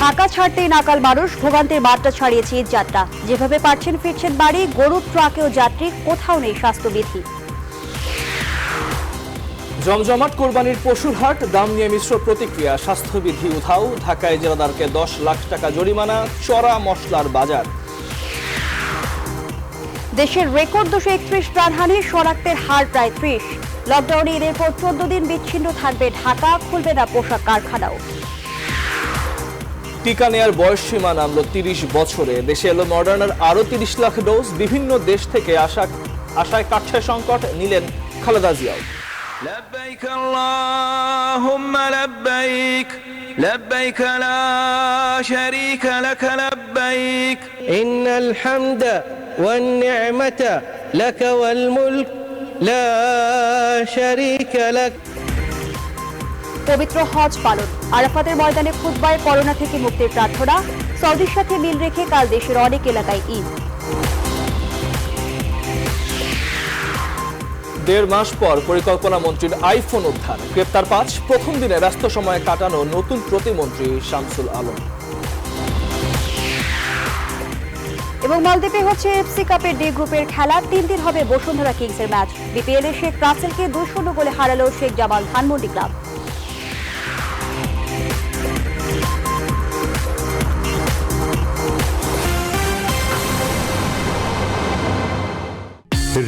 ঢাকা ছাড়তেই নাকাল মানুষ, ভোগান্তির বার্তা ছড়িয়েছে ঈদ যাত্রা। যেভাবে পারছেন ফিরছেন বাড়ি, গরুর ট্রাকেও যাত্রী, কোথাও নেই স্বাস্থ্যবিধি। জমজমাট কোরবানির পশুর হাট, দাম নিয়ে মিশ্র প্রতিক্রিয়া, স্বাস্থ্যবিধি উধাও। ঢাকায় জেলাদারকে 10 লাখ টাকা জরিমানা, চড়া মশলার বাজার। দেশের রেকর্ড 231 প্রাণহানি, শনাক্তের হার প্রায় 30। লকডাউনে ঈদের পর 14 দিন বিচ্ছিন্ন থাকবে ঢাকা, খুলবে না পোশাক কারখানাও। টিকা নেয়ার বয়স সীমা নামলো 30 বছরে। দেশে এলো মডার্নার আরো 30 লাখ ডোজ। বিভিন্ন দেশ থেকে আশায় কাটছে সংকট, নিলেন খালেদা জিয়াও। لبيك اللهم لبيك لبيك لا شريك لك لبيك إن الحمد والنعمة لك والملك لا شريك لك। পবিত্র হজ পালন, আরাফাতের ময়দানে খুতবায় করোনা থেকে মুক্তির প্রার্থনা। সৌদির সাথে মিল রেখে কাল দেশের অনেক এলাকায় ঈদ। 1.5 মাস পর পরিকল্পনা মন্ত্রীর আইফোন উদ্ধার, গ্রেপ্তার 5। প্রথম দিনে ব্যস্ত সময়ে কাটানো নতুন প্রতিমন্ত্রী শামসুল আলম। এবং মালদ্বীপে হচ্ছে এফসি কাপের ডি গ্রুপের খেলা। 3 দিন হবে বসুন্ধরা কিংসের ম্যাচ। বিপিএল এ শেখ রাসেলকে 2-0 গোলে হারালো Sheikh Jamal Dhanmondi club.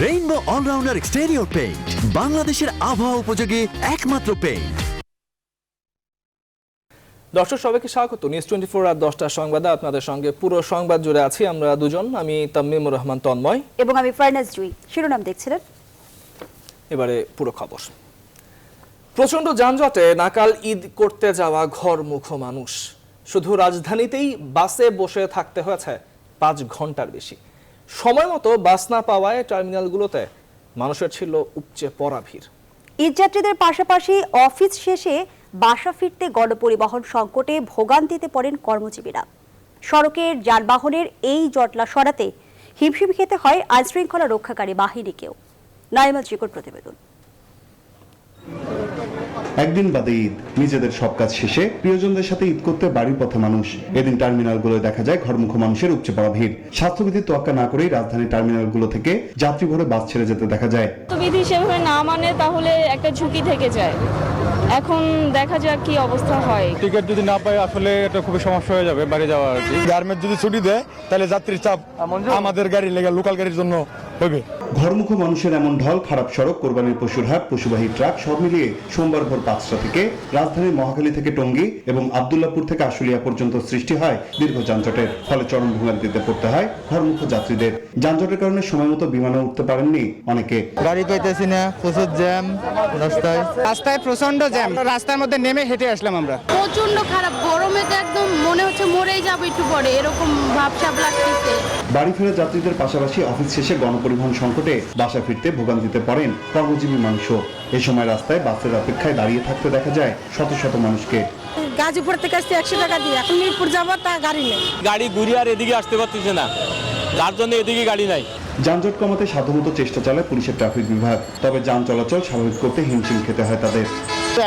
Rainbow allrounder exterior paint, বাংলাদেশের আবহাওয়া উপযোগী একমাত্র পেইন্ট। দর্শক সবাইকে স্বাগত। নিউজ 24 রাত 10টার সংবাদে আপনাদের সঙ্গে পুরো সংবাদ জুড়ে আছি আমরা দুজন, আমি তামিমুর রহমান তন্ময় এবং আমি ফারনাজ জুই। শিরোনাম দেখছিলেন, এবারে পুরো খবর। প্রচন্ড যানজটে নাকাল ঈদ করতে যাওয়া ঘরমুখ মানুষ। শুধু রাজধানীতেই বাসে বসে থাকতে হয়েছে 5 ঘন্টার বেশি। সময় মতো বাস না পাওয়ায় টার্মিনালগুলোতে মানুষের ছিল উপচে পড়া ভিড়। ঈদযাত্রীদের পাশাপাশি অফিস শেষে বাসা ফিরতে গণপরিবহন সংকটে ভোগান্তিতে পড়েন কর্মজীবীরা। সড়কের যানবাহনের এই জটলা সরাতে হিমশিম খেতে হয় আইনশৃঙ্খলা রক্ষাকারী বাহিনীকেও। নাইমা চিকুর প্রতিবেদন। একদিন বাদে ঈদ, নিজেদের সব কাজ শেষে প্রিয়জনদের সাথে ঈদ করতে বাড়ির পথে মানুষ। এদিন টার্মিনালগুলোয় দেখা যায় ঘরমুখ মানুষের উপচে পড়া ভিড়। স্বাস্থ্যবিধি তোয়াক্কা না করেই রাজধানীর টার্মিনালগুলো থেকে যাত্রী ভরে বাস ছেড়ে যেতে দেখা যায়। বিধি সেভাবে না মানে তাহলে একটা ঝুঁকি থেকে যায়। এখন দেখা যাক কি অবস্থা হয়। টিকিট যদি না পাই আসলে এটা খুবই সমস্যা হয়ে যাবে বাড়ি যাওয়া আর কি। গার্মেন্ট যদি ছুটি দেয় তাহলে যাত্রীর চাপ আমাদের গাড়ির লেগে লোকাল গাড়ির জন্য হবে। ঘরমুখ মানুষের এমন ঢল, খারাপ সড়ক, কোরবানির পশুর হাট, পশুবাহী ট্রাক সব মিলিয়ে সোমবার ভোর 5টা থেকে রাজধানীর মহাখালী থেকে টঙ্গী এবং আব্দুল্লাহপুর থেকে আশুলিয়া পর্যন্ত সৃষ্টি হয় দীর্ঘ যানজটের। ফলে চরম ভোগান্তিতে পড়তে হয় ঘরমুখ যাত্রীদের। যানজটের কারণে সময় মতো বিমানে উঠতে পারেননি অনেকে। গাড়ি পাইতেছি না, প্রচুর জ্যাম রাস্তায় প্রচন্ড জ্যাম। রাস্তার মধ্যে নেমে হেঁটে আসলাম আমরা। প্রচন্ড খারাপ, গরমে তো একদম মনে হচ্ছে মরেই যাবো একটু পরে, এরকম ভাবসাব লাগতেছে। বাড়ি ফেরা যাত্রীদের পাশাপাশি অফিস শেষে গণপরিবহন সংকটে বাসা ফিরতে ভোগান্তিতে পড়েন কর্মজীবী মানুষও। এ সময় রাস্তায় বাসের অপেক্ষায় দাঁড়িয়ে থাকতে দেখা যায় শত শত মানুষকে। গাজীপুর থেকে আসছে 100 টাকা দিয়ে, এখন মিরপুর যাবো, তা গাড়ি নেই। গাড়ি ঘুরে আর এদিকে আসতে পারতেছে না, যার জন্য এদিকে গাড়ি নাই। যানজট কমাতে সাধ্যমতো চেষ্টা চালায় পুলিশের ট্রাফিক বিভাগ। তবে যান চলাচল স্বাভাবিক করতে হিমশিম খেতে হয় তাদের।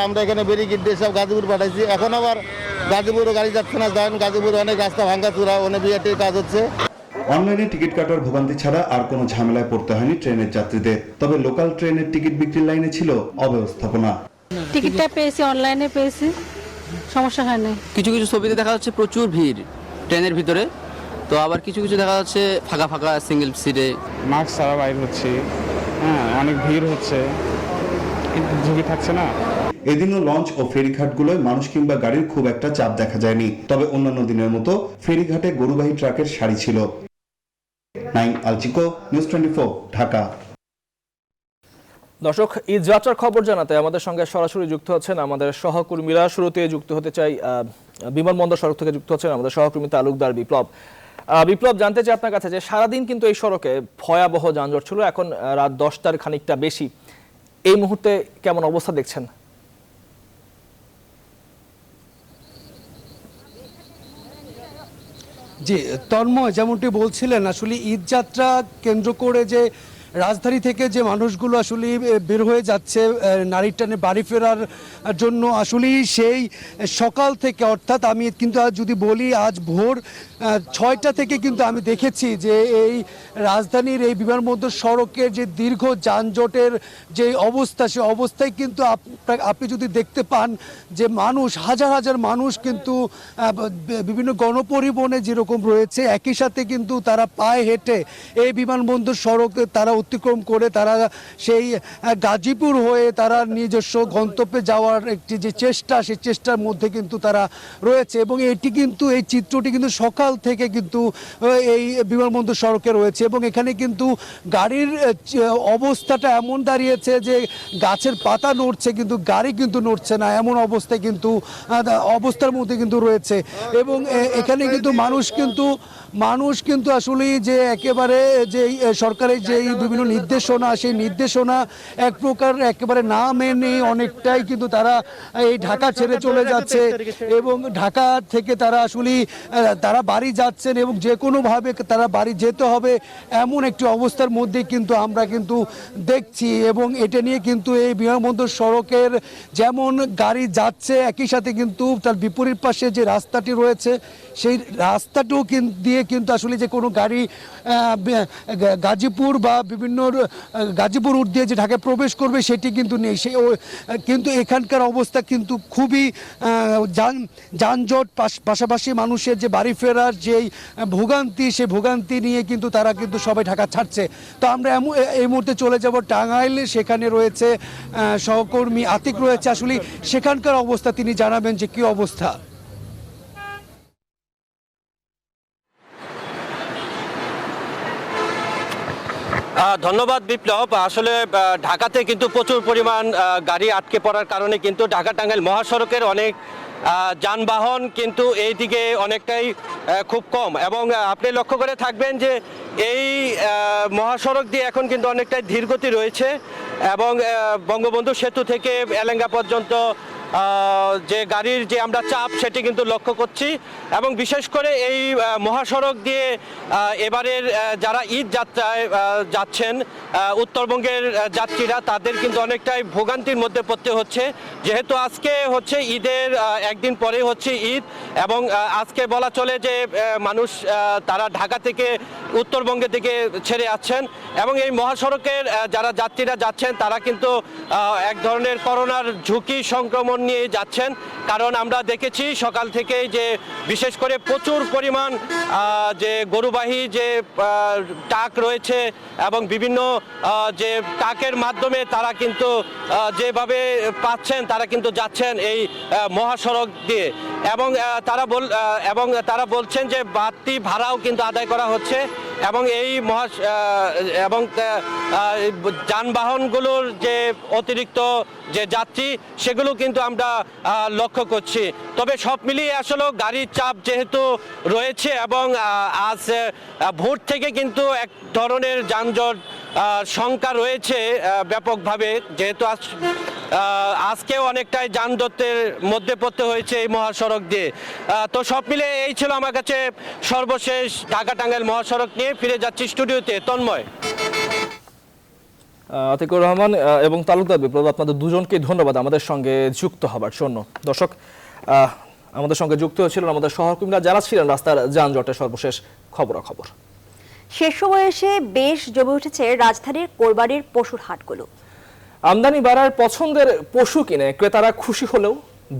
আমরা এখানে ব্যারিকেড দিয়ে সব গাজীপুর পাঠাইছি, এখন আবার গাজীপুরও গাড়ি যাচ্ছে না। গাজীপুর অনেক রাস্তা ভাঙ্গাচুরা, অনেক বিআরটির কাজ হচ্ছে। অনলাইনে টিকিট কাটার ভোগান্তি ছাড়া আর কোনো ঝামেলায় পড়তে হয়নি ট্রেনের যাত্রীদের। তবে লোকাল ট্রেনের টিকিট বিক্রির লাইনে ছিল অব্যবস্থাপনা। টিকিটটা পেয়েছি, অনলাইনে পেয়েছি, সমস্যা হয় না। কিছু কিছু ছবিতে দেখা যাচ্ছে প্রচুর ভিড় ট্রেনের ভিতরে, তো আবার কিছু কিছু দেখা যাচ্ছে ফাঁকা ফাঁকা সিঙ্গেল সিটে। মাস্ক ছাড়া বাইর হচ্ছে, অনেক ভিড় হচ্ছে, কিন্তু ঝুঁকি থাকছে না। এদিনও লঞ্চ ও ফেরিঘাটগুলোয় মানুষ কিংবা গাড়ির খুব একটা চাপ দেখা যায়নি। তবে অন্যান্য দিনের মতো ফেরিঘাটে গরুবাহী ট্রাকের সারি ছিল। নাইম আলচিকো, নিউজ 24, ঢাকা। দর্শক, ঈদ যাত্রার খবর জানাতে আমাদের সঙ্গে সরাসরি যুক্ত হচ্ছেন আমাদের সহকর্মীরা। শুরুতে যুক্ত হতে চাই, বিমানবন্দর সড়ক থেকে যুক্ত হচ্ছেন আমাদের সহকর্মী তালুকদার বিপ্লব। বিপ্লব, জানতে চাই আপনার কাছে যে সারাদিন কিন্তু এই সড়কে ভয়াবহ যানজট ছিল, এখন রাত 10টার খানিকটা বেশি, এই মুহূর্তে কেমন অবস্থা দেখছেন? জি তন্ময়, যেমনটি বলছিলেন, আসলে ঈদ যাত্রা কেন্দ্র করে যে রাজধানী থেকে যে মানুষগুলো আসলে বের হয়ে যাচ্ছে নারীর টানে বাড়ি ফেরার জন্য, আসলে সেই সকাল থেকে, অর্থাৎ আমি কিন্তু আজ যদি বলি আজ ভোর 6টা থেকে কিন্তু আমি দেখেছি যে এই রাজধানীর এই বিমানবন্দর সড়কের যে দীর্ঘ যানজটের যে অবস্থা, সে অবস্থায় কিন্তু আপনি যদি দেখতে পান যে মানুষ, হাজার হাজার মানুষ কিন্তু বিভিন্ন গণপরিবহনে যেরকম রয়েছে, একই সাথে কিন্তু তারা পায়ে হেঁটে এই বিমানবন্দর সড়ক তারা অতিক্রম করে তারা সেই গাজীপুর হয়ে তারা নিজস্ব গন্তব্যে যাওয়ার একটি যে চেষ্টা, সেই চেষ্টার মধ্যে কিন্তু তারা রয়েছে। এবং এটি কিন্তু, এই চিত্রটি কিন্তু সকাল থেকে কিন্তু এই বিমানবন্দর সড়কে রয়েছে। এবং এখানে কিন্তু গাড়ির অবস্থাটা এমন দাঁড়িয়েছে যে গাছের পাতা নড়ছে কিন্তু গাড়ি কিন্তু নড়ছে না, এমন অবস্থায় কিন্তু অবস্থার মধ্যে কিন্তু রয়েছে। এবং এখানে কিন্তু মানুষ কিন্তু আসলে যে একেবারে যে সরকারের যে বিভিন্ন নির্দেশনা, সেই নির্দেশনা এক প্রকার একেবারে না মেনে অনেকটাই কিন্তু তারা এই ঢাকা ছেড়ে চলে যাচ্ছে এবং ঢাকা থেকে তারা আসলে তারা বাড়ি যাচ্ছেন এবং যে কোনোভাবে তারা বাড়ি যেতে হবে এমন একটি অবস্থার মধ্যে কিন্তু আমরা কিন্তু দেখছি। এবং এটা নিয়ে কিন্তু এই বিমানবন্দর সড়কের যেমন গাড়ি যাচ্ছে, একই সাথে কিন্তু তার বিপরীত পাশে যে রাস্তাটি রয়েছে সেই রাস্তাটিও দিয়ে কিন্তু আসলে যে কোনো গাড়ি গাজীপুর বা বিভিন্ন গাজীপুর রুট দিয়ে যে ঢাকায় প্রবেশ করবে সেটি কিন্তু নেই। কিন্তু এখানকার অবস্থা কিন্তু খুবই যানজট, পাশাপাশি মানুষের যে বাড়ি ফেরার যেই ভোগান্তি, সেই ভোগান্তি নিয়ে কিন্তু তারা কিন্তু সবাই ঢাকা ছাড়ছে। তো আমরা এই মুহূর্তে চলে যাব টাঙ্গাইল, সেখানে রয়েছে সহকর্মী আতিক রয়েছে, আসলে সেখানকার অবস্থা তিনি জানাবেন যে কি অবস্থা। ধন্যবাদ বিপ্লব। আসলে ঢাকাতে কিন্তু প্রচুর পরিমাণ গাড়ি আটকে পড়ার কারণে কিন্তু ঢাকা টাঙ্গাইল মহাসড়কের অনেক যানবাহন কিন্তু এই দিকে অনেকটাই খুব কম। এবং আপনি লক্ষ্য করে থাকবেন যে এই মহাসড়ক দিয়ে এখন কিন্তু অনেকটাই ধীরগতি রয়েছে এবং বঙ্গবন্ধু সেতু থেকে এলেঙ্গা পর্যন্ত যে গাড়ির যে আমরা চাপ সেটি কিন্তু লক্ষ্য করছি। এবং বিশেষ করে এই মহাসড়ক দিয়ে এবারের যারা ঈদ যাত্রায় যাচ্ছেন উত্তরবঙ্গের যাত্রীরা, তাদের কিন্তু অনেকটাই ভোগান্তির মধ্যে পড়তে হচ্ছে, যেহেতু আজকে হচ্ছে ঈদের একদিন পরে হচ্ছে ঈদ। এবং আজকে বলা চলে যে মানুষ তারা ঢাকা থেকে উত্তরবঙ্গের দিকে ছেড়ে আসছেন এবং এই মহাসড়কের যারা যাত্রীরা যাচ্ছেন তারা কিন্তু এক ধরনের করোনার ঝুঁকি সংক্রমণ নিয়ে যাচ্ছেন। কারণ আমরা দেখেছি সকাল থেকে যে বিশেষ করে প্রচুর পরিমাণ যে গরুবাহী যে ট্রাক রয়েছে এবং বিভিন্ন যে ট্রাকের মাধ্যমে তারা কিন্তু যেভাবে পাচ্ছেন তারা কিন্তু যাচ্ছেন এই মহাসড়ক দিয়ে। এবং তারা বলছেন যে বাড়তি ভাড়াও কিন্তু আদায় করা হচ্ছে এবং এই এবং যানবাহনগুলোর যে অতিরিক্ত যে যাত্রী সেগুলো কিন্তু আমরা লক্ষ্য করছি। তবে সব মিলিয়ে আসলে গাড়ির চাপ যেহেতু রয়েছে এবং আজ ভোর থেকে কিন্তু এক ধরনের যানজট সংখ্যা রয়েছে ব্যাপকভাবে, যেহেতু আজকেও অনেকটাই যানজটের মধ্যে পড়তে হয়েছে এই মহাসড়ক দিয়ে। তো সব মিলে এই ছিল আমার কাছে সর্বশেষ ঢাকা টাঙ্গাইল মহাসড়ক নিয়ে। ফিরে যাচ্ছি স্টুডিওতে, তন্ময়। আতিকুর রহমান এবং তালুকদার বিপ্লব, আপনাদের দুজনকে ধন্যবাদ আমাদের সঙ্গে যুক্ত হবার জন্য। দর্শক, আমাদের সঙ্গে যুক্ত হয়েছিলেন আমাদের সহকর্মীরা যারা ছিলেন রাস্তার যানজটের সর্বশেষ খবরাখবর। শেষ সময়ে এসে বেশ জমে উঠেছে রাজধানীর কোরবানির পশুর হাটগুলো। আমদানি বাড়ার পছন্দের পশু কিনে ক্রেতারা খুশি হলেও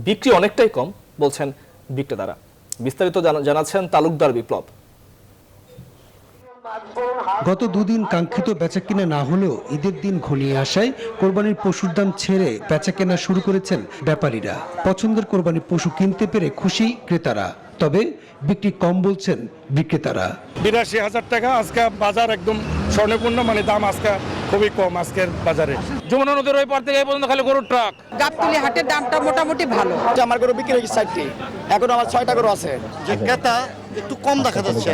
বিক্রি অনেকটাই কম বলছেন বিক্রেতারা। বিস্তারিত জানাচ্ছেন তালুকদার বিপ্লব। গত দুদিন কাঙ্ক্ষিত বেচাকেনা না হলেও ঈদের দিন ঘনিয়ে আসায় কোরবানির পশুর দাম ছেড়ে বেচাকেনা শুরু করেছেন ব্যাপারীরা। পছন্দের কোরবানির পশু কিনতে পেরে খুশি ক্রেতারা, তবে বিক্রি কম বলছেন বিক্রেতারা। 82,000 টাকা আজকে বাজার একদম স্বর্ণপূর্ণ, মানে দাম আজকে খুবই কম আজকের বাজারে। যমুনা নদীর ওই পার থেকে এই পর্যন্ত খালি গরুর ট্রাক। গাবতলী হাটের দামটা মোটামুটি ভালো। আমার গরু বিক্রি হয়েছে 60টি, এখন আমার 6টা গরু আছে। যে ক্রেতা একটু কম দেখা যাচ্ছে।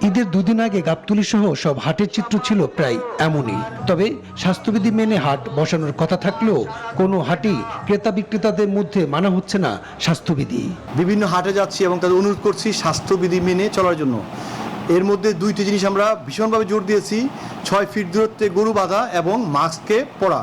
ঈদের দুদিন আগে গাবতলী সহ সব হাটের চিত্র ছিল প্রায় এমনই। তবে স্বাস্থ্যবিধি মেনে হাট বসানোর কথা থাকলেও কোনো হাটই ক্রেতা বিক্রেতাদের মধ্যে মানা হচ্ছে না স্বাস্থ্যবিধি। বিভিন্ন হাটে যাচ্ছি এবং তাদের অনুরোধ করছি স্বাস্থ্যবিধি মেনে চলার জন্য। এর মধ্যে দুইটি জিনিস আমরা ভীষণভাবে জোর দিয়েছি, 6 ফিট দূরত্বে গরু বাঁধা এবং মাস্ককে পরা।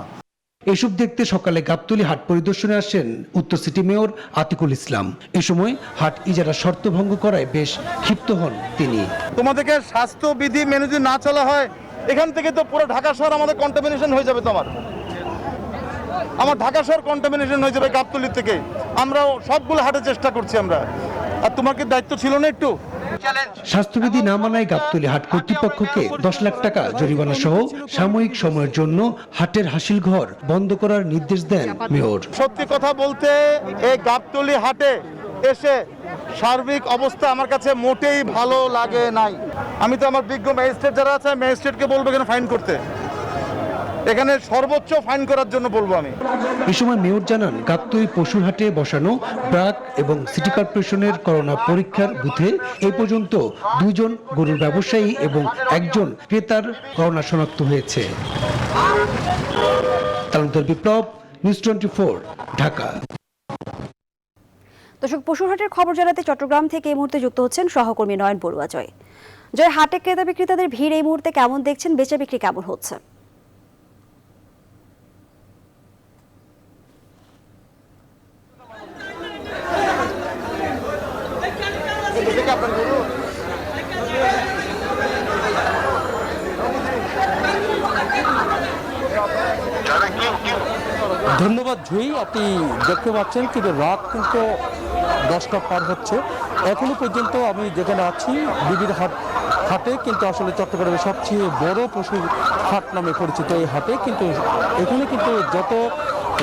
এসব দেখতে সকালে গাবতলী হাট পরিদর্শনে আসেন উত্তর সিটি মেয়র আতিকুল ইসলাম। এ সময় হাট ইজারা শর্ত ভঙ্গ করায় বেশ ক্ষিপ্ত হন তিনি। তোমাদেরকে স্বাস্থ্যবিধি মেনে যদি না চলা হয়, এখান থেকে তো পুরো ঢাকা শহর আমাদের কন্টামিনেশন হয়ে যাবে। আমার ঢাকা শহর কন্টামিনেশন হয়ে যাবে গাবতলী থেকে। আমরা সবগুলো হাটে চেষ্টা করছি আমরা, আর তোমার কি দায়িত্ব ছিল না একটু? স্বাস্থ্যবিধি না মানায় গাবতলী হাট কর্তৃপক্ষকে 10 লাখ টাকা জরিমানা সহ সাময়িক সময়ের জন্য হাটের হাসিল ঘর বন্ধ করার নির্দেশ দেন মেয়র। সত্যি কথা বলতে এই গাবতলী হাটে এসে সার্বিক অবস্থা আমার কাছে মোটেই ভালো লাগে নাই। আমি তো আমার বিজ্ঞ ম্যাজিস্ট্রেট যারা আছে, ম্যাজিস্ট্রেটকে বলবো এখানে ফাইন করতে, এখানে সর্বোচ্চ ফাইন করার জন্য বলবো আমি। এ সময় মেয়র জানান, গাবতলী পশুর হাটে বসানো ব্রাক এবং সিটি কর্পোরেশনের করোনা পরীক্ষার বুথে এ পর্যন্ত 2 জন গরুর ব্যবসায়ী এবং 1 জন ক্রেতার করোনা শনাক্ত হয়েছে। তালুকদার বিপ্লব, নিউজ 24, ঢাকা। দর্শক, পশুরহাটের খবর জানাতে চট্টগ্রাম থেকে এই মুহূর্তে যুক্ত হচ্ছেন সহকর্মী নয়ন বড়ুয়া। জয়, হাটে ক্রেতা বিক্রেতাদের ভিড় এই মুহূর্তে কেমন দেখছেন? বেচা বিক্রি কেমন হচ্ছে? ধন্যবাদ জুই। আপনি দেখতে পাচ্ছেন কিন্তু রাত কিন্তু 10টা পার হচ্ছে। এখনো পর্যন্ত আমি যেখানে আছি বিবির হাটে কিন্তু আসলে চট্টগ্রামের সবচেয়ে বড় পশুর হাট নামে পরিচিত এই হাটে কিন্তু এখানে কিন্তু যত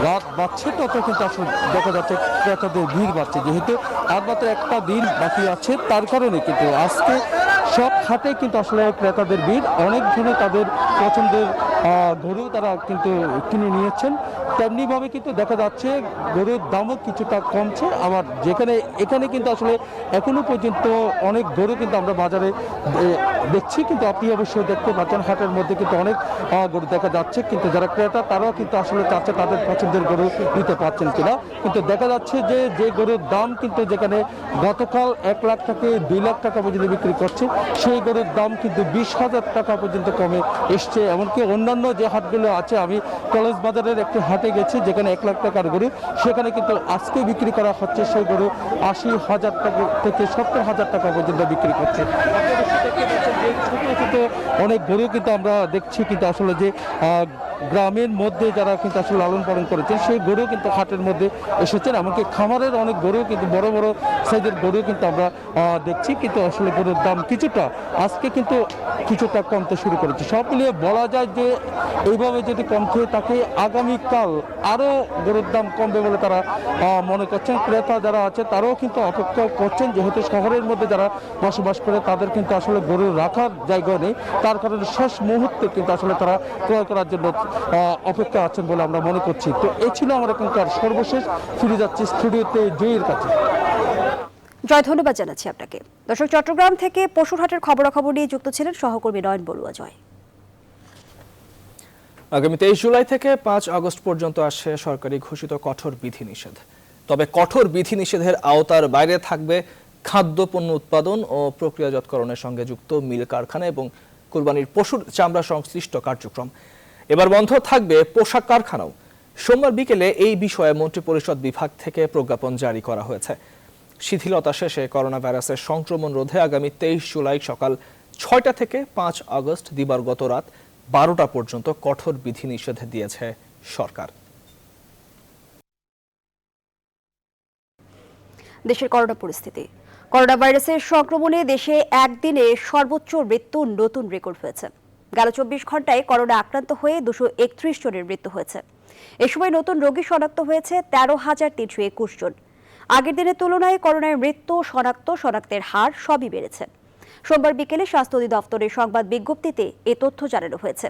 রাত বাড়ছে তত কিন্তু আসলে দেখা যাচ্ছে ক্রেতাদের ভিড় বাড়ছে। যেহেতু আর মাত্র একটা দিন বাকি আছে, তার কারণে কিন্তু আজকে সব হাটে কিন্তু আসলে ক্রেতাদের ভিড়। অনেক ধরনের তাদের পছন্দের গরু তারা কিন্তু কিনে নিয়েছেন। তেমনিভাবে কিন্তু দেখা যাচ্ছে গরুর দামও কিছুটা কমছে। আবার এখানে কিন্তু আসলে এখনো পর্যন্ত অনেক গরু কিন্তু আমরা বাজারে দেখছি, কিন্তু আপনি অবশ্যই দেখতে পাচ্ছেন হাটের মধ্যে কিন্তু অনেক গরু দেখা যাচ্ছে। কিন্তু যারা ক্রেতা তারাও কিন্তু আসলে চাচ্ছে তাদের পছন্দের গরু নিতে পারছেন কিনা। কিন্তু দেখা যাচ্ছে যে গরুর দাম কিন্তু যেখানে গতকাল 1 লাখ থেকে 2 লাখ টাকা পর্যন্ত বিক্রি করছে, সেই গরুর দাম কিন্তু 20,000 টাকা পর্যন্ত কমে এসছে। এমনকি অন্যান্য যে হাটগুলো আছে, আমি কলেজ বাজারের একটি হাটে গেছি যেখানে 1 লাখ টাকার গরু, সেখানে কিন্তু আজকে বিক্রি করা হচ্ছে সেই গরু 80,000 টাকা থেকে 70,000 টাকা পর্যন্ত বিক্রি করছে। ছোট ছোট অনেক গরু কিন্তু আমরা দেখছি কিন্তু আসলে যে গ্রামের মধ্যে যারা কিন্তু আসলে লালন পালন করেছেন সেই গরু কিন্তু হাটের মধ্যে এসেছেন। এমনকি খামারের অনেক গরু কিন্তু বড় বড় সাইজের গরু কিন্তু আমরা দেখছি। কিন্তু আসলে গরুর দাম আজকে কিন্তু কিছুটা কমতে শুরু করেছে। সব মিলিয়ে বলা যায় যে এইভাবে যদি কমতে থাকে আগামীকাল আরও গরুর দাম কমবে বলে তারা মনে করছেন। ক্রেতা যারা আছে তারাও কিন্তু অপেক্ষা করছেন, যেহেতু শহরের মধ্যে যারা বসবাস করে তাদের কিন্তু আসলে গরু রাখার জায়গা নেই, তার কারণে শেষ মুহূর্তে কিন্তু আসলে তারা ক্রয় করার জন্য অপেক্ষা আছেন বলে আমরা মনে করছি। তো এই ছিল আমার এখানকার সর্বশেষ। ফিরে যাচ্ছি স্টুডিওতে জয়ের কাছে। জয়, ধন্যবাদ জানাচ্ছি আপনাকে। দর্শক, চট্টগ্রাম থেকে পশুরহাটের খবরাখবর নিয়ে যুক্ত ছিলেন সহকর্মী নয়ন বড়ুয়া। জয়। আগামী 23 জুলাই থেকে 5 আগস্ট পর্যন্ত আসছে সরকারি ঘোষিত কঠোর বিধিনিষেধ। তবে কঠোর বিধিনিষেধের আওতার বাইরে থাকবে খাদ্যপণ্য উৎপাদন ও প্রক্রিয়াজাতকরণের সঙ্গে যুক্ত মিল কারখানা এবং কুরবানির পশুর চামড়া সংশ্লিষ্ট কার্যক্রম। এবার বন্ধ থাকবে পোশাক কারখানাও। সোমবার বিকেলে এই বিষয়ে মন্ত্রিপরিষদ বিভাগ থেকে প্রজ্ঞাপন জারি করা হয়েছে। শিথিলতা শেষে করোনা ভাইরাসের সংক্রমণ রোধে আগামী 23 জুলাই সকাল 6টা থেকে 5 আগস্ট দিবাগত রাত 12টা পর্যন্ত কঠোর বিধিনিষেধ দিয়েছে সরকার। দেশের করোনা পরিস্থিতি। করোনা ভাইরাসের সংক্রমণে দেশে একদিনে সর্বোচ্চ মৃত্যু নতুন রেকর্ড হয়েছে। গেল 24 ঘন্টায় করোনা আক্রান্ত হয়ে 231 জনের মৃত্যু হয়েছে। এ সময় নতুন রোগী শনাক্ত হয়েছে 13,321 জন। আগের দিনের তুলনায় করোনার মৃত্যু শনাক্তের হার সবই বেড়েছে। সোমবার বিকেলে স্বাস্থ্য অধিদপ্তরের সংবাদ বিজ্ঞপ্তিতে এ তথ্য জানানো হয়েছে।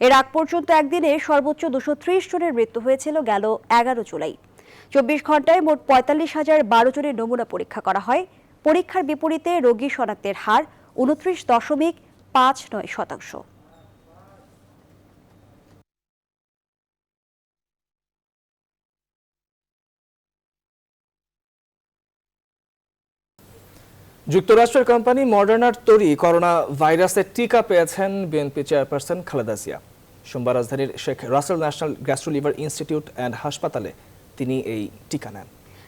এর আগ পর্যন্ত একদিনে সর্বোচ্চ 230 জনের মৃত্যু হয়েছিল গেল 11 জুলাই। 24 ঘন্টায় মোট 45,012 জনের নমুনা পরীক্ষা করা হয়। পরীক্ষার বিপরীতে রোগী শনাক্তের হার 29.59%। যুক্তরাষ্ট্রের কোম্পানি মডার্নার তৈরি করোনা ভাইরাসের টিকা পেয়েছেন বিএনপি চেয়ারপারসন খালেদা জিয়া। সোমবার রাজধানীর Sheikh Russel national gastro liver institute and হাসপাতালে তিনি এই টিকা নেন।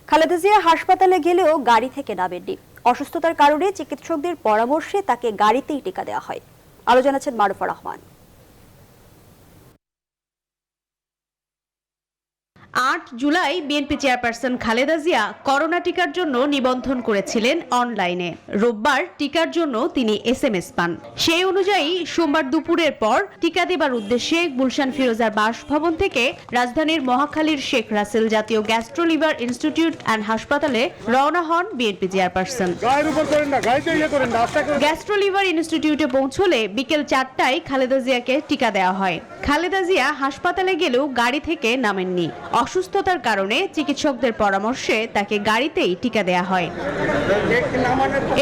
খালেদা জিয়া হাসপাতালে গেলেও গাড়ি থেকে নামেননি। অসুস্থতার কারণে চিকিৎসকদের পরামর্শে তাকে গাড়িতেই টিকা দেওয়া হয়। আরো জানাচ্ছেন Marufa Rahman. ৮ July BNP chairperson Khaleda Zia corona টিকার জন্য নিবন্ধন করেছিলেন অনলাইনে। রোববার টিকার জন্য তিনি SMS পান। সেই অনুযায়ী সোমবার দুপুরের পর টিকা দেবার উদ্দেশ্যে গুলশান ফিরোজার বাসভবন থেকে রাজধানীর মহাখালীর শেখ রাসেল জাতীয় গ্যাস্ট্রো-লিভার ইনস্টিটিউট অ্যান্ড হাসপাতালে রওনা হন বিএনপি চেয়ারপারসন। গ্যাস্ট্রো-লিভার ইনস্টিটিউটে পৌঁছলে বিকেল 4টায় খালেদা জিয়াকে টিকা দেওয়া হয়। খালেদা জিয়া হাসপাতালে গেলেও গাড়ি থেকে নামেননি। অসুস্থতার কারণে চিকিৎসকদের পরামর্শে তাকে গাড়িতেই টিকা দেওয়া হয়।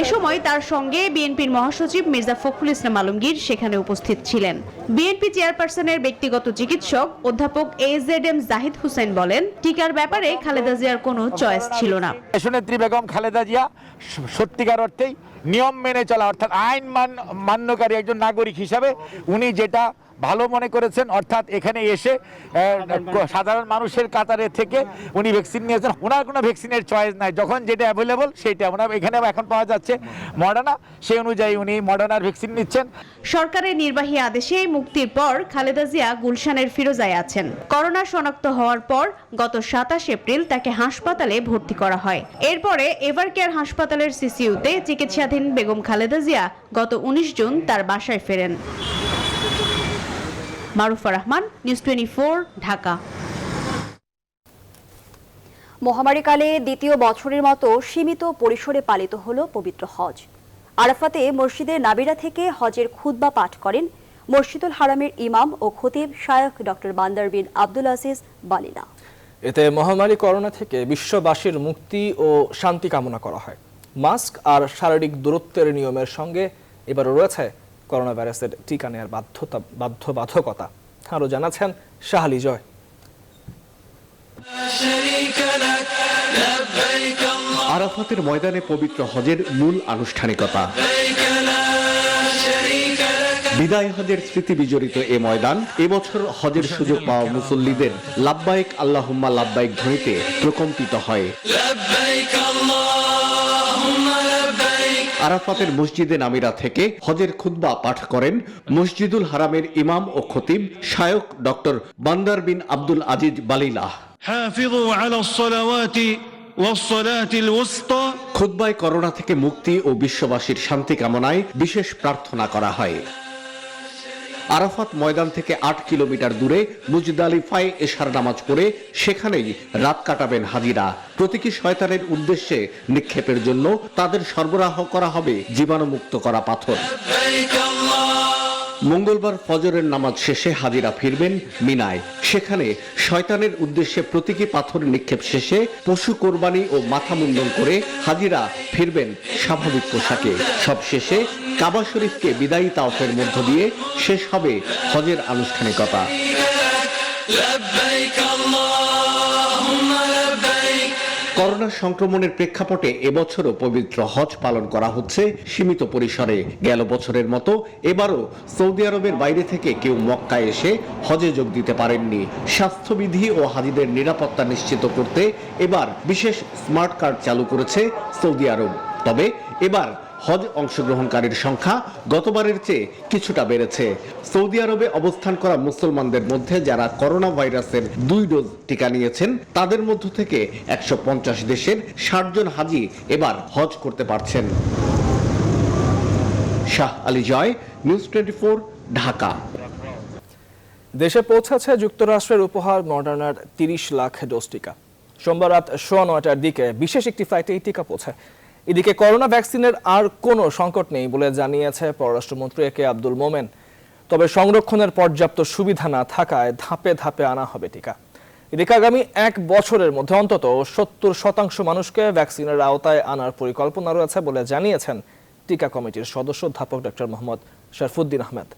এ সময় তার সঙ্গে বিএনপির মহাসচিব মির্জা ফখরুল ইসলাম আলমগীর সেখানে উপস্থিত ছিলেন। বিএনপি চেয়ারপারসনের ব্যক্তিগত চিকিৎসক অধ্যাপক AZM জাহিদ হোসেন বলেন, টিকার ব্যাপারে খালেদা জিয়ার কোনো চয়েস ছিল না। দেশনেত্রী বেগম খালেদা জিয়া সত্যিকার অর্থেই নিয়ম মেনে চলা, অর্থাৎ আইন মান্যকারী একজন নাগরিক হিসাবে উনি যেটা ভালো মনে করেছেন, অর্থাৎ এখানে এসে সাধারণ মানুষের কাতারে থেকে উনি ভ্যাকসিন নিয়েছেন। ওনার কোনো ভ্যাকসিনের চয়েস নাই, যখন যেটা অ্যাভেলেবল সেইটা ওনার এখানে এখন পাওয়া যাচ্ছে মডার্না, সেই অনুযায়ী উনি মডার্নার ভ্যাকসিন নিচ্ছেন। সরকারের নির্বাহী আদেশে মুক্তির পর খালেদা জিয়া গুলশানের ফিরোজায় আছেন। করোনা শনাক্ত হওয়ার পর গত 27 এপ্রিল তাকে হাসপাতালে ভর্তি করা হয়। এরপরে এভারকেয়ার হাসপাতালের CCUতে চিকিৎসাধীন বেগম খালেদা জিয়া গত 19 জুন তার বাসায় ফেরেন। মারুফা রহমান, নিউজ 24, ঢাকা। মহামারীকালে দ্বিতীয় বছরের মতো সীমিত পরিসরে পালিত হলো পবিত্র হজ। আরাফাতে মসজিদের নাবিরা থেকে হজের খুতবা পাঠ করেন মসজিদুল হারামের ইমাম ও খতিব শায়খ ডক্টর বান্দার বিন আব্দুল আজিজ বালিলা। এতে মহামারী করোনা থেকে বিশ্ববাসীর মুক্তি ও শান্তি কামনা করা হয়। মাস্ক আর শারীরিক দূরত্বের নিয়মের সঙ্গে এবারও রয়েছে করোনা ভাইরাসের টিকা নেওয়ার বাধ্যবাধকতা। আরও জানাচ্ছেন শাহালি জয়। আরাফাতের ময়দানে পবিত্র হজের মূল আনুষ্ঠানিকতা। বিদায় হজের স্মৃতি বিজড়িত এ ময়দান এবছর হজের সুযোগ পাওয়া মুসল্লিদের লাব্বাইক আল্লাহুম্মা লাব্বাইক ধ্বনিতে প্রকম্পিত হয়। আরাফাতের মসজিদে নামিরা থেকে হজের খুতবা পাঠ করেন মসজিদুল হারামের ইমাম ও খতিব শায়খ ডক্টর বান্দার বিন আব্দুল আজিজ বালিলাহ। খুতবায় করোনা থেকে মুক্তি ও বিশ্ববাসীর শান্তি কামনায় বিশেষ প্রার্থনা করা হয়। আরাফাত ময়দান থেকে 8 কিলোমিটার দূরে মুজদালিফায় এশার নামাজ পড়ে সেখানেই রাত কাটাবেন হাজিরা। প্রতীকী শয়তানের উদ্দেশ্যে নিক্ষেপের জন্য তাদের সরবরাহ করা হবে জীবাণুমুক্ত করা পাথর। মঙ্গলবার ফজরের নামাজ শেষে হাজিরা ফিরবেন মিনায়। সেখানে শয়তানের উদ্দেশ্যে প্রতীকী পাথর নিক্ষেপ শেষে পশু কোরবানি ও মাথা মুন্ডন করে হাজিরা ফিরবেন স্বাভাবিক পোশাকে। সবশেষে কাবা শরীফকে বিদায়ী তাওয়াফের মধ্য দিয়ে শেষ হবে হজের আনুষ্ঠানিকতা। করোনা সংক্রমণের প্রেক্ষাপটে এবছরও পবিত্র হজ পালন করা হচ্ছে সীমিত পরিসরে। গেল বছরের মতো এবারও সৌদি আরবের বাইরে থেকে কেউ মক্কায় এসে হজে যোগ দিতে পারেননি। স্বাস্থ্যবিধি ও হাজিদের নিরাপত্তা নিশ্চিত করতে এবার বিশেষ স্মার্ট কার্ড চালু করেছে সৌদি আরব। তবে এবার হজ অংশগ্রহণকারীর সংখ্যা গতবারের চেয়ে কিছুটা বেড়েছে। সৌদি আরবে অবস্থান করা মুসলমানদের মধ্যে যারা করোনা ভাইরাসের 2 ডোজ টিকা নিয়েছেন তাদের মধ্য থেকে 150 দেশের 60 জন হাজি এবার হজ করতে পারছেন। শাহ আলী জয়, নিউজ 24, ঢাকা। দেশে পৌঁছেছে যুক্তরাষ্ট্রের উপহার মডার্নার 30 লাখ ডোজ টিকা। সোমবার রাত 9:15টার দিকে বিশেষ একটি ফ্লাইটে এই টিকা পৌঁছায়। এদিকে করোনা ভ্যাকসিনের আর কোনো সংকট নেই বলে জানিয়েছে পররাষ্ট্রমন্ত্রী AK আব্দুল মোমেন। তবে সংরক্ষণের পর্যাপ্ত সুবিধা না থাকায় ধাপে ধাপে আনা হবে টিকা। এদিকে আগামী 1 বছরের মধ্যে অন্তত 70% মানুষকে ভ্যাকসিনের আওতায় আনার পরিকল্পনা রয়েছে বলে জানিয়েছেন টিকা কমিটির সদস্য অধ্যাপক doctor Mohammad Sharafuddin Ahmed.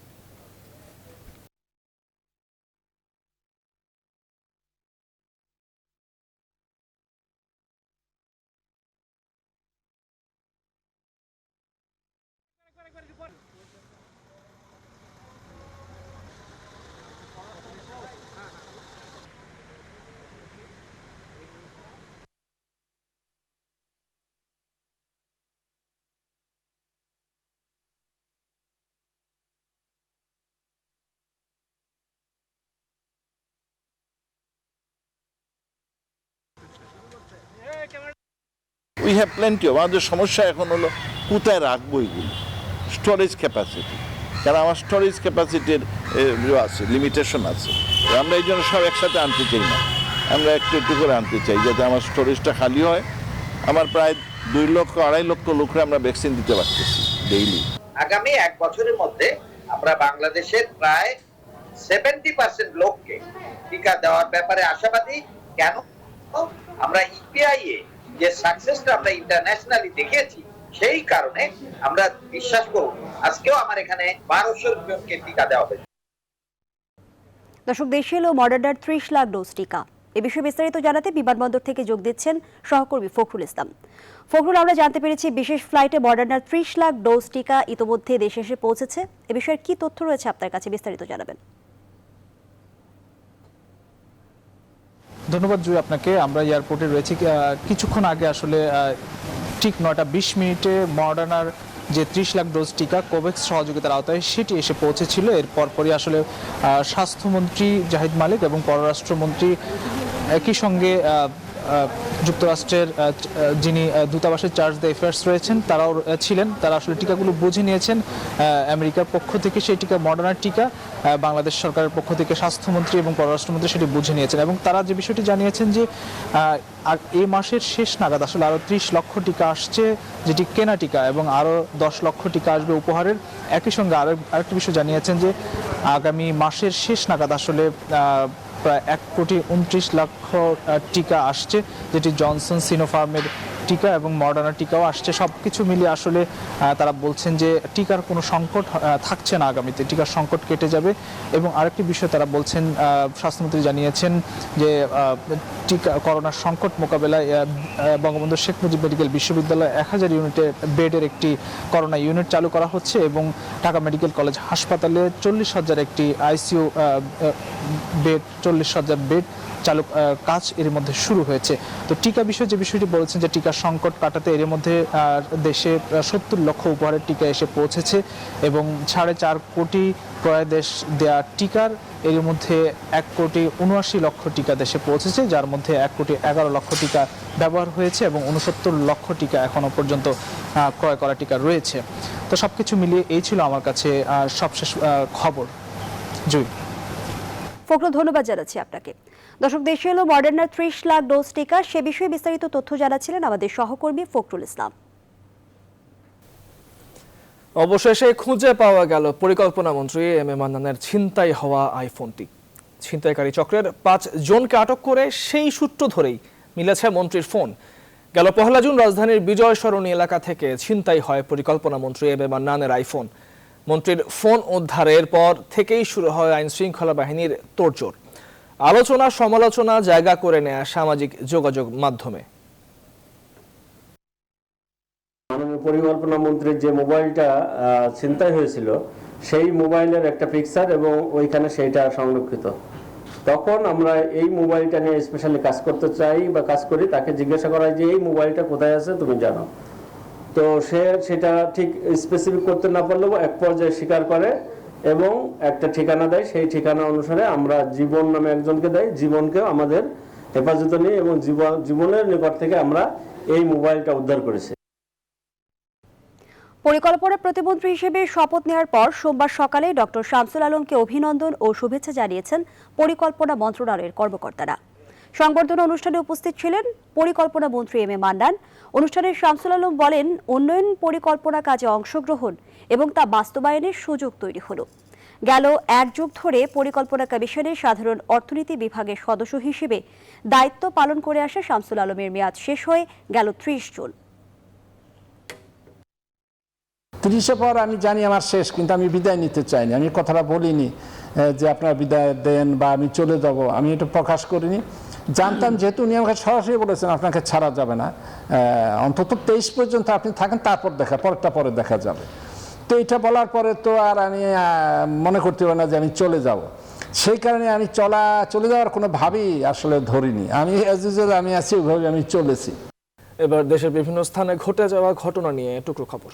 We have plenty of. আমাদের সমস্যা এখন হলো কোথায় রাখবো এগুলো, স্টোরেজ ক্যাপাসিটি, কারণ আমার স্টোরেজ ক্যাপাসিটির আছে, লিমিটেশন আছে। আমরা এই জন্য সব একসাথে আনতে চাই না, আমরা একটু একটু করে আনতে চাই যাতে আমার স্টোরেজটা খালি হয়। আমার প্রায় 2 লক্ষ 2.5 লক্ষ লোকরে আমরা ভ্যাকসিন দিতে পারতেছি ডেইলি। আগামী 1 বছরের মধ্যে আমরা বাংলাদেশের প্রায় 70% লোককে টিকা দেওয়ার ব্যাপারে আশাবাদী। কেন? আমরা ইপিআই এ যে সাকসেসটা আমরা ইন্টারন্যাশনালি দেখেছি, সেই কারণে আমরা বিশ্বাস করব আজকেও আমার এখানে 1200 জনকে টিকা দেওয়া হবে। দর্শক, দেশে এলো মডার্নার 30 লাখ ডোজ টিকা। এ বিষয়ে বিস্তারিত জানাতে বিমানবন্দর থেকে যোগ দিচ্ছেন সহকর্মী ফখরুল ইসলাম। ফখরুল, আমরা জানতে পেরেছি বিশেষ ফ্লাইটে মডার্নার 30 লাখ ডোজ টিকা ইতোমধ্যে দেশে এসে পৌঁছেছে। এ বিষয়ে কি তথ্য রয়েছে আপনার কাছে, বিস্তারিত জানাবেন। ধন্যবাদ জুই আপনাকে। আমরা এয়ারপোর্টে রয়েছি। কিছুক্ষণ আগে আসলে ঠিক 9টা 20 মিনিটে মডার্নার যে 30 লাখ ডোজ টিকা কোভ্যাক্স সহযোগিতার আওতায় সেটি এসে পৌঁছেছিল। এর পরপরই আসলে স্বাস্থ্যমন্ত্রী জাহিদ মালিক এবং পররাষ্ট্রমন্ত্রী একই সঙ্গে যুক্তরাষ্ট্রের যিনি দূতাবাসের চার্জ দ্য অ্যাফেয়ার্স রয়েছেন তারাও ছিলেন। তারা আসলে টিকাগুলো বুঝে নিয়েছেন আমেরিকার পক্ষ থেকে। সেই টিকা মডার্নার টিকা বাংলাদেশ সরকারের পক্ষ থেকে স্বাস্থ্যমন্ত্রী এবং পররাষ্ট্রমন্ত্রী সেটি বুঝে নিয়েছেন এবং তারা যে বিষয়টি জানিয়েছেন যে আর এই মাসের শেষ নাগাদ আসলে আরও 30 লক্ষ টিকা আসছে, যেটি কেনা টিকা, এবং আরও 10 লক্ষ টিকা আসবে উপহারের। একই সঙ্গে আরেকটি বিষয় জানিয়েছেন যে আগামী মাসের শেষ নাগাদ আসলে প্রায় 1,29,00,000 টিকা আসছে, যেটি জনসন সিনোফার্মের টিকা এবং মডার্নার টিকাও আসছে। সব কিছু মিলিয়ে আসলে তারা বলছেন যে টিকার কোনো সংকট থাকছে না, আগামীতে টিকার সংকট কেটে যাবে। এবং আরেকটি বিষয় তারা বলছেন, স্বাস্থ্যমন্ত্রী জানিয়েছেন যে টিকা করোনার সংকট মোকাবেলায় বঙ্গবন্ধু শেখ মুজিব মেডিকেল বিশ্ববিদ্যালয়ে 1000 ইউনিটের বেডের একটি করোনা ইউনিট চালু করা হচ্ছে এবং ঢাকা মেডিকেল কলেজ হাসপাতালে 40,000 একটি আইসিইউ বেড, 40,000 বেড চালু কাজ এর মধ্যে শুরু হয়েছে। তো টিকা বিষয়ে যে বিষয়টি বলেছেন যে টিকার সংকট কাটাতে এর মধ্যে দেশে 70 লক্ষ উপহারের টিকা এসে পৌঁছেছে এবং 4.5 কোটি ক্রয়াদেশ দেয়া টিকার এর মধ্যে 1,79,00,000 টিকা দেশে পৌঁছেছে, যার মধ্যে 1,11,00,000 টিকা ব্যবহার হয়েছে এবং 69 লক্ষ টিকা এখনো পর্যন্ত ক্রয় করা টিকা রয়েছে। তো সবকিছু মিলিয়ে এই ছিল আমার কাছে সবশেষ খবর। জুই। ফখরুল, ধন্যবাদ জানাচ্ছি আপনাকে। দর্শক, দেশে এলো মডার্নার 30 লাখ ডোজ টিকা। সে বিষয়ে বিস্তারিত তথ্য জানাচ্ছিলেন আমাদের সহকর্মী ফখরুল ইসলাম। অবশেষে খুঁজে পাওয়া গেল পরিকল্পনা মন্ত্রী এম এ মান্নানের ছিনতাই হওয়া আইফোনটি। ছিনতাইকারী চক্রের 5 জনকে আটক করে সেই সূত্র ধরেই মিলেছে মন্ত্রীর ফোন। গেল 1 জুন রাজধানীর বিজয় সরণি এলাকা থেকে ছিনতাই হয় পরিকল্পনা মন্ত্রী এম এ মান্নানের আইফোন। মন্ত্রীর ফোন উদ্ধারের পর থেকেই শুরু হয় আইন শৃঙ্খলা বাহিনীর তোড়জোড়। আলোচনা সমালোচনা জায়গা করে নেয়া সামাজিক যোগাযোগ মাধ্যমে। মাননীয় পরিকল্পনা মন্ত্রীর যে মোবাইলটা ছিনতাই হয়েছিল সেই মোবাইলের একটা পিকচার এবং ওইখানে সেইটা সংরক্ষিত। তখন আমরা এই মোবাইলটা নিয়ে স্পেশালি কাজ করতে চাই বা কাজ করি, তাকে জিজ্ঞাসা করা যে এই মোবাইলটা কোথায় আছে তুমি জানো। তো সে সেটা ঠিক স্পেসিফিক করতে না পারলেও এক পর্যায়ে স্বীকার করে এবং একটা ঠিকানা দেয়। সেই ঠিকানা অনুসারে আমরা জীবন নামে একজনকে দেয়, জীবনকেও আমাদের হেফাজতে নিই এবং জীবনের নিকট থেকে আমরা এই মোবাইলটা উদ্ধার করেছি। পরিকল্পনা প্রতিমন্ত্রী হিসেবে শপথ নেওয়ার পর সোমবার সকালে ডক্টর শামসুল আলমকে অভিনন্দন ও শুভেচ্ছা জানিয়েছেন পরিকল্পনা মন্ত্রণালয়ের কর্মকর্তারা। সংবর্ধনা অনুষ্ঠানে উপস্থিত ছিলেন পরিকল্পনা মন্ত্রী এম এ মান্নান। অনুষ্ঠানে শামসুল আলম বলেন, উন্নয়ন পরিকল্পনা কাজে অংশগ্রহণ এবং তা বাস্তবায়নের সুযোগ তৈরি হলো। গেল 1 যুগ ধরে পরিকল্পনা কমিশনের সাধারণ অর্থনীতি বিভাগের সদস্য হিসেবে দায়িত্ব পালন করে আসা শামসুল আলমের মেয়াদ শেষ হয়ে গেল 30 জুন। 30-এ পর আমি জানি আমার শেষ, কিন্তু আমি বিদায় নিতে চাইনি। আমি কথাটা বলিনি যে আপনারা বিদায় দেন বা আমি চলে যাব, আমি এটা প্রকাশ করিনি। জানতাম যেহেতু উনি আমাকে সরাসরি বলেছেন আপনাকে ছাড়া যাবে না, অন্তত 23 পর্যন্ত আপনি থাকেন, তারপর পরে দেখা যাবে। তো এটা বলার পরে তো আর আমি মনে করতে পারি না যে আমি চলে যাব। সেই কারণে আমি চলে যাওয়ার কোনো ভাবই আসলে ধরিনি। আমি আমি আছি ওইভাবে আমি চলেছি। এবার দেশের বিভিন্ন স্থানে ঘটে যাওয়া ঘটনা নিয়ে টুকরো খবর।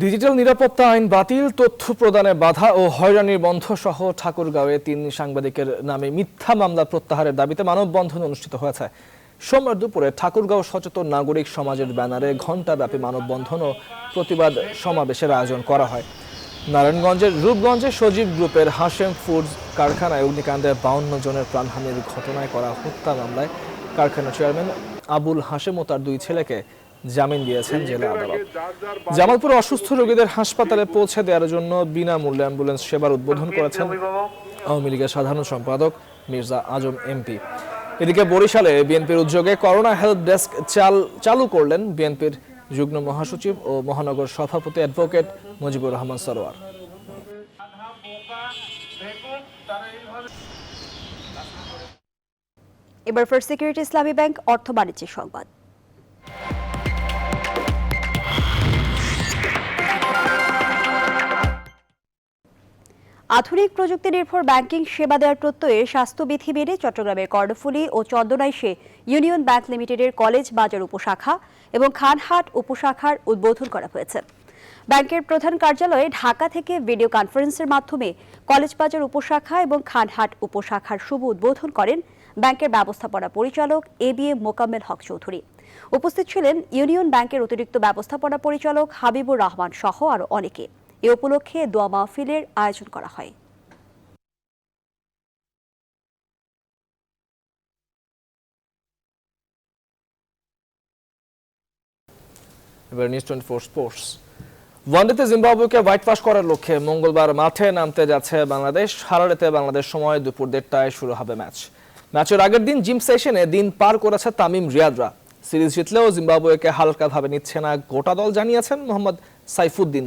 ডিজিটাল নিরাপত্তা আইন বাতিল, তথ্য প্রদানে বাধা ও হয়রানির বন্ধ সহ ঠাকুরগাঁওয়ে 3 সাংবাদিকের নামে মিথ্যা মামলা প্রত্যাহারের দাবিতে মানববন্ধন অনুষ্ঠিত হয়েছে। সোমবার দুপুরে ঠাকুরগাঁও সচেতন নাগরিক সমাজের ব্যানারে ঘণ্টাব্যাপী মানববন্ধন ও প্রতিবাদ সমাবেশের আয়োজন করা হয়। নারায়ণগঞ্জের রূপগঞ্জে সজীব গ্রুপের হাশেম ফুডস কারখানায় অগ্নিকাণ্ডে 52 জনের প্রাণহানির ঘটনায় করা হত্যা মামলায় কারখানার চেয়ারম্যান আবুল হাশেম ও তার 2 ছেলেকে জামিন দিয়েছেন জেলা আদালত। জামালপুরে অসুস্থ রোগীদের হাসপাতালে পৌঁছে দেওয়ার জন্য বিনামূল্যে অ্যাম্বুলেন্স সেবার উদ্বোধন করেছেন আওয়ামী লীগের সাধারণ সম্পাদক মির্জা আজম এমপি। এদিকে বরিশালে বিএনপির উদ্যোগে করোনা হেল্প ডেস্ক চালু করলেন বিএনপির যুগ্ম মহাসচিব ও মহানগর সভাপতি অ্যাডভোকেট মুজিবুর রহমান সরোয়ার। এবার ফার্স্ট সিকিউরিটি ইসলামী ব্যাংক অর্থ বাণিজ্য সংবাদ। আধুনিক প্রযুক্তি নির্ভর ব্যাংকিং সেবা দেওয়ার প্রত্যয়ে স্বাস্থ্যবিধি মেনে চট্টগ্রামের কর্ণফুলী ও চন্দনাইশে ইউনিয়ন ব্যাংক লিমিটেডের কলেজ বাজার উপশাখা এবং খানহাট উপশাখার উদ্বোধন করা হয়েছে। ব্যাংকের প্রধান কার্যালয়ে ঢাকা থেকে ভিডিও কনফারেন্সের মাধ্যমে কলেজ বাজার উপশাখা এবং খানহাট উপশাখার শুভ উদ্বোধন করেন ব্যাংকের ব্যবস্থাপনা পরিচালক এবিএম মোকাম্মেল হক চৌধুরী। উপস্থিত ছিলেন ইউনিয়ন ব্যাংকের অতিরিক্ত ব্যবস্থাপনা পরিচালক হাবিবুর রহমান সহ আরও অনেকে। এ উপলক্ষে দোয়া মাহফিলের আয়োজন করা হয়। এবার নিউজ 24 স্পোর্টস। ওয়ানডেতে জিম্বাবুয়েকে হোয়াইট ওয়াশ করার লক্ষ্যে মঙ্গলবার মাঠে নামতে যাচ্ছে বাংলাদেশ। হারারেতে বাংলাদেশ সময় দুপুর 1:30টায় শুরু হবে ম্যাচ। ম্যাচের আগের দিন জিম সেশনে দিন পার করেছে তামিম রিয়াদরা। সিরিজ জিতলেও জিম্বাবুয়েকে হালকাভাবে নিচ্ছে না গোটা দল, জানিয়েছেন মোহাম্মদ সাইফুদ্দিন।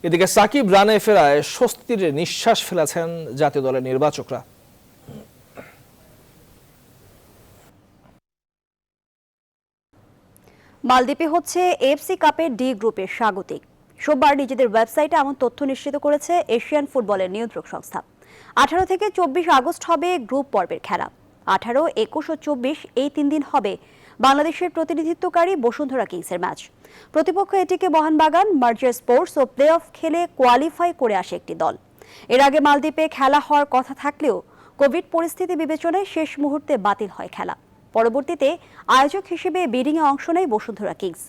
এদিকে সাকিব রানে ফেরায় স্বস্তির নিঃশ্বাস ফেলেছেন জাতীয় দলের নির্বাচকরা। মালদ্বীপে হচ্ছে এএফসি কাপের ডি গ্রুপের স্বাগতিক। সোমবার নিজেদের ওয়েবসাইটে এমন তথ্য নিশ্চিত করেছে এশিয়ান ফুটবলের নিয়ন্ত্রক সংস্থা। 18 থেকে 24 আগস্ট হবে গ্রুপ পর্বের খেলা। 18, 21 ও 24 এই 3 দিন হবে বাংলাদেশের প্রতিনিধিত্বকারী বসুন্ধরা কিংসের ম্যাচ। প্রতিপক্ষ এটিকে Mohun Bagan, মার্জার sports O play of খেলে কোয়ালিফাই করে আসে একটি দল। এর আগে মালদ্বীপে খেলা হওয়ার কথা থাকলেও কোভিড পরিস্থিতি বিবেচনায় শেষ মুহূর্তে বাতিল হয় খেলা। পরবর্তীতে আয়োজক হিসেবে বিডিংয়ে অংশ নেয় বসুন্ধরা কিংস,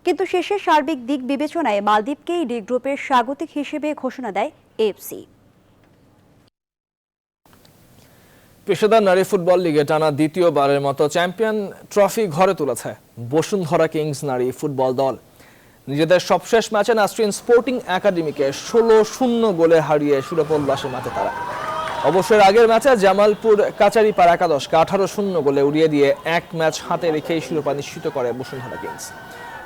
কিন্তু শেষে সার্বিক দিক বিবেচনায় মালদ্বীপকেই ডি গ্রুপের স্বাগতিক হিসেবে ঘোষণা দেয় এএফসি। পেশাদার নারী ফুটবল লিগে টানা দ্বিতীয়বারের মতো চ্যাম্পিয়ন ট্রফি ঘরে তুলেছে বসুন্ধরা কিংস নারী ফুটবল দল। নিজেদের সবশেষ ম্যাচে নাসরিন স্পোর্টিং একাডেমিকে 16-0 গোলে হারিয়ে শিরোপোল্লাসে মাঠে তারা। অবশ্যই আগের ম্যাচে জামালপুর কাচারিপাড়া একাদশকে 18-0 গোলে উড়িয়ে দিয়ে এক ম্যাচ হাতে রেখেই শিরোপা নিশ্চিত করে বসুন্ধরা কিংস।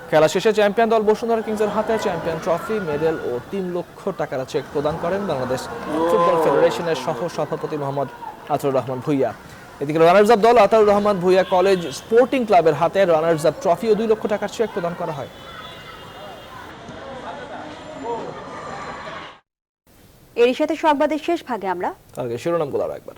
খেলা শেষে চ্যাম্পিয়ন দল বসুন্ধরা কিংসের হাতে চ্যাম্পিয়ন ট্রফি, মেডেল ও 3 লক্ষ টাকার চেক প্রদান করেন বাংলাদেশ ফুটবল ফেডারেশনের সহ সভাপতি মোহাম্মদ আতাউর রহমান ভুইয়া। এদিকে রানার্স আপ দল আতাউর রহমান ভুইয়া কলেজ স্পোর্টিং ক্লাবের হাতে রানার্স আপ ট্রফি ও 2 লক্ষ টাকার চেক প্রদান করা হয়। এর সাথে সংবাদের শেষ ভাগে আমরা আগে শিরোনামগুলো আরো একবার।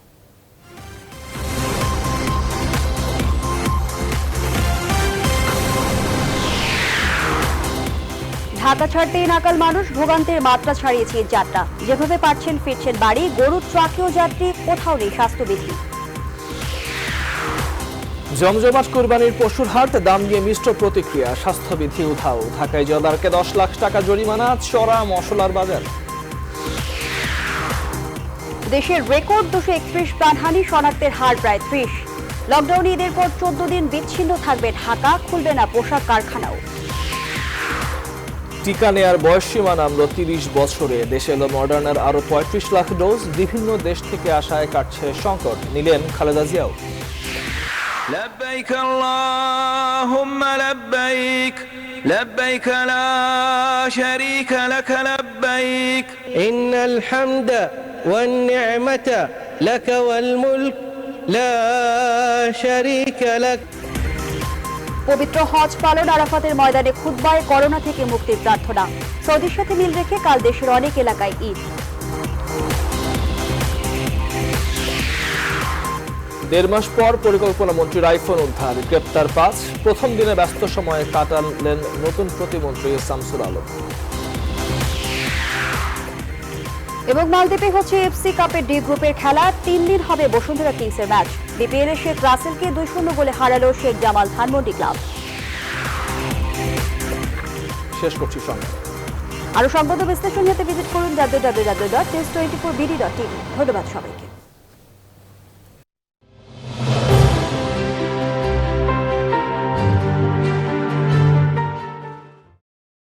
ঢাকা ছাড়তেই নাকাল মানুষ, ভোগান্তির মাত্রা ছাড়িয়েছে যাত্রা। যেভাবে পারছেন ফিরছেন বাড়ি, গরুর ট্রাকেও যাত্রী, কোথাও নেই স্বাস্থ্যবিধি। জমজমাট কুরবানির পশুর হাট, দাম দিয়ে মিশ্র প্রতিক্রিয়া, স্বাস্থ্যবিধি উধাও। ঢাকায় জেলাদারকে 10 লাখ টাকা জরিমানা, চড়া মশলার বাজার। দেশের রেকর্ড 231 প্রাণহানি, শনাক্তের হার প্রায় 30। লকডাউনে ঈদের পর 14 দিন বিচ্ছিন্ন থাকবে ঢাকা, খুলবে না পোশাক কারখানাও। টিকা নেয়ার বয়সসীমা নামল 30 বছরে। দেশে এলো মডার্নার আরো 35 লাখ ডোজ। বিভিন্ন দেশ থেকে আসায় কাটছে সংকট, নিলেন খালেদা জিয়াও। لبيك اللهم لبيك لبيك لا شريك لك لبيك إن الحمد والنعمة لك والملك لا شريك لك। পবিত্র হজ পালন, আরাফাতের ময়দানে খুতবায় করোনা থেকে মুক্তির প্রার্থনা। সৌদির সাথে মিল রেখে কাল দেশের অনেক এলাকায় ঈদ। 1.5 মাস পর পরিকল্পনা মন্ত্রীর আইফোন উদ্ধার, গ্রেপ্তার 5। প্রথম দিনে ব্যস্ত সময়ে কাটালেন নতুন প্রতিমন্ত্রী শামসুল আলম। এবং মালদ্বীপে হচ্ছে এফসি কাপের ডি গ্রুপের খেলা, 3 দিন হবে বসুন্ধরা কিংসের ম্যাচ। বিপিএল শেখ রাসেলকে 2-0 গোলে হারালো শেখ জামাল ধানমন্ডি ক্লাব। শেষ করছি সংবাদ। আরো সংবাদ বিশ্লেষণ নিতে ভিজিট করুন www.news24bd.tv। ধন্যবাদ সবাইকে।